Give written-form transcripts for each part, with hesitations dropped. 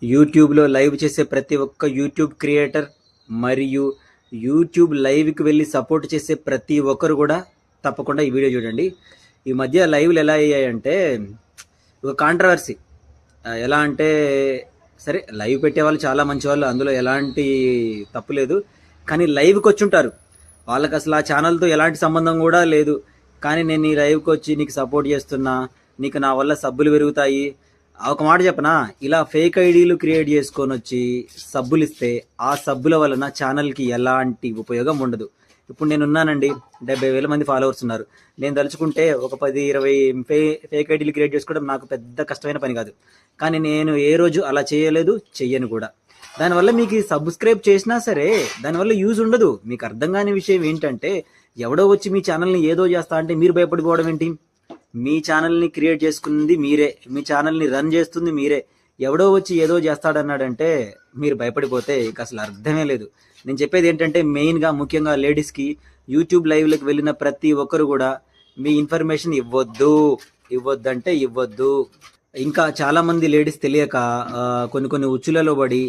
యూట్యూబ్లో లైవ్ చేసే ప్రతి ఒక్క యూట్యూబ్ క్రియేటర్ మరియు యూట్యూబ్ లైవ్కి వెళ్ళి సపోర్ట్ చేసే ప్రతి ఒక్కరు కూడా తప్పకుండా ఈ వీడియో చూడండి. ఈ మధ్య లైవ్లు ఎలా అయ్యాయంటే ఒక కాంట్రవర్సీ. ఎలా అంటే సరే, లైవ్ పెట్టే వాళ్ళు చాలా మంచి వాళ్ళు, అందులో ఎలాంటి తప్పు లేదు. కానీ లైవ్కి వచ్చి ఉంటారు, వాళ్ళకి అసలు ఆ ఛానల్తో ఎలాంటి సంబంధం కూడా లేదు. కానీ నేను ఈ లైవ్కి వచ్చి నీకు సపోర్ట్ చేస్తున్నా, నీకు నా వల్ల సబ్బులు పెరుగుతాయి, ఒక మాట చెప్పనా, ఇలా ఫేక్ ఐడీలు క్రియేట్ చేసుకొని వచ్చి సబ్బులు ఇస్తే ఆ సబ్బుల వలన ఛానల్కి ఎలాంటి ఉపయోగం ఉండదు. ఇప్పుడు నేను ఉన్నానండి, 70,000 మంది ఫాలోవర్స్ ఉన్నారు. నేను తలుచుకుంటే ఒక 10-20 ఫేక్ ఐడీలు క్రియేట్ చేసుకోవడం నాకు పెద్ద కష్టమైన పని కాదు. కానీ నేను ఏ రోజు అలా చేయలేదు, చెయ్యను కూడా. దానివల్ల మీకు సబ్స్క్రైబ్ చేసినా సరే దానివల్ల యూజ్ ఉండదు. మీకు అర్థం కాని విషయం ఏంటంటే, ఎవడో వచ్చి మీ ఛానల్ని ఏదో చేస్తా అంటే మీరు భయపడిపోవడం ఏంటి? మీ ఛానల్ని క్రియేట్ చేసుకుంది మీరే, మీ ఛానల్ని రన్ చేస్తుంది మీరే. ఎవడో వచ్చి ఏదో చేస్తాడన్నాడంటే మీరు భయపడిపోతే ఇక అసలు అర్థమే లేదు. నేను చెప్పేది ఏంటంటే, మెయిన్గా ముఖ్యంగా లేడీస్కి యూట్యూబ్ లైవ్లకు వెళ్ళిన ప్రతి ఒక్కరు కూడా మీ ఇన్ఫర్మేషన్ ఇవ్వద్దంటే ఇవ్వద్దు. ఇంకా చాలామంది లేడీస్ తెలియక కొన్ని ఉచ్చులలో పడి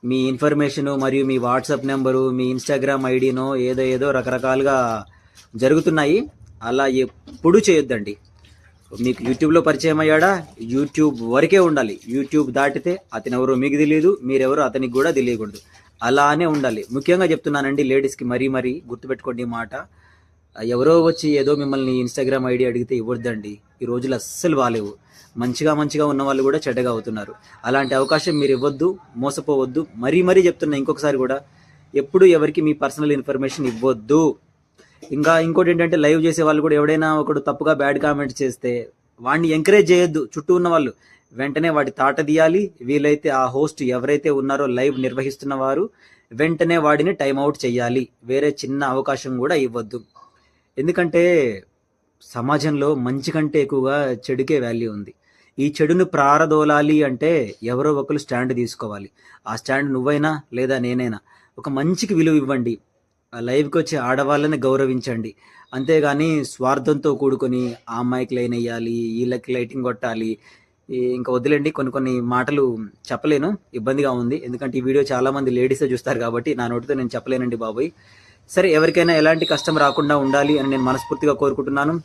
మీ ఇన్ఫర్మేషను మరియు మీ వాట్సాప్ నెంబరు, మీ ఇన్స్టాగ్రామ్ ఐడినో ఏదో రకరకాలుగా జరుగుతున్నాయి. అలా ఎప్పుడూ చేయొద్దండి. మీకు యూట్యూబ్లో పరిచయం అయ్యాడా, యూట్యూబ్ వరకే ఉండాలి. యూట్యూబ్ దాటితే అతను ఎవరో మీకు తెలియదు, మీరెవరో అతనికి కూడా తెలియకూడదు. అలానే ఉండాలి. ముఖ్యంగా చెప్తున్నానండి లేడీస్కి, మరీ గుర్తుపెట్టుకోండి ఈ మాట. ఎవరో వచ్చి ఏదో మిమ్మల్ని ఇన్స్టాగ్రామ్ ఐడి అడిగితే ఇవ్వద్దండి. ఈ రోజులు అస్సలు బాలేవు. మంచిగా ఉన్న వాళ్ళు కూడా చెడ్డగా అవుతున్నారు. అలాంటి అవకాశం మీరు ఇవ్వద్దు, మోసపోవద్దు. మరీ చెప్తున్నా ఇంకొకసారి కూడా, ఎప్పుడు ఎవరికి మీ పర్సనల్ ఇన్ఫర్మేషన్ ఇవ్వద్దు. ఇంకా ఇంకోటి ఏంటంటే, లైవ్ చేసే వాళ్ళు కూడా ఎవడైనా ఒకడు తప్పుగా బ్యాడ్ కామెంట్స్ చేస్తే వాడిని ఎంకరేజ్ చేయొద్దు. చుట్టూ ఉన్న వాళ్ళు వెంటనే వాడి తాట తీయాలి. వీలైతే ఆ హోస్ట్ ఎవరైతే ఉన్నారో లైవ్ నిర్వహిస్తున్న వారు వెంటనే వాడిని టైంఅవుట్ చేయాలి. వేరే చిన్న అవకాశం కూడా ఇవ్వద్దు. ఎందుకంటే సమాజంలో మంచి కంటే ఎక్కువగా చెడుకే వాల్యూ ఉంది. ఈ చెడును ప్రారదోలాలి అంటే ఎవరో ఒకరు స్టాండ్ తీసుకోవాలి. ఆ స్టాండ్ నువ్వైనా లేదా నేనైనా. ఒక మంచికి విలువ ఇవ్వండి. లైవ్కి వచ్చే ఆడవాళ్ళని గౌరవించండి. అంతేగాని స్వార్థంతో కూడుకొని ఆ అమ్మాయికి లైన్ వేయాలి, వీళ్ళకి లైటింగ్ కొట్టాలి, ఇంకా వదిలేండి. కొన్ని మాటలు చెప్పలేను, ఇబ్బందిగా ఉంది. ఎందుకంటే ఈ వీడియో చాలామంది లేడీసే చూస్తారు కాబట్టి నా నోటితో నేను చెప్పలేనండి బాబోయ్. సరే, ఎవరికైనా ఎలాంటి కష్టం రాకుండా ఉండాలి అని నేను మనస్ఫూర్తిగా కోరుకుంటున్నాను.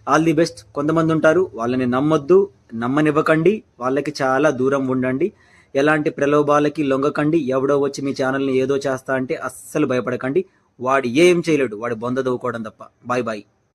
All the best. కొంతమంది ఉంటారు, వాళ్ళని నమ్మొద్దు, నమ్మనివ్వకండి, వాళ్ళకి చాలా దూరం ఉండండి. ఎలాంటి ప్రలోభాలకి లొంగకండి. ఎవడో వచ్చి మీ ఛానల్ని ఏదో చేస్తా అంటే అస్సలు భయపడకండి. వాడు ఏం చేయలేడు, వాడు బొంద దవ్వుకోవడం తప్ప. బాయ్.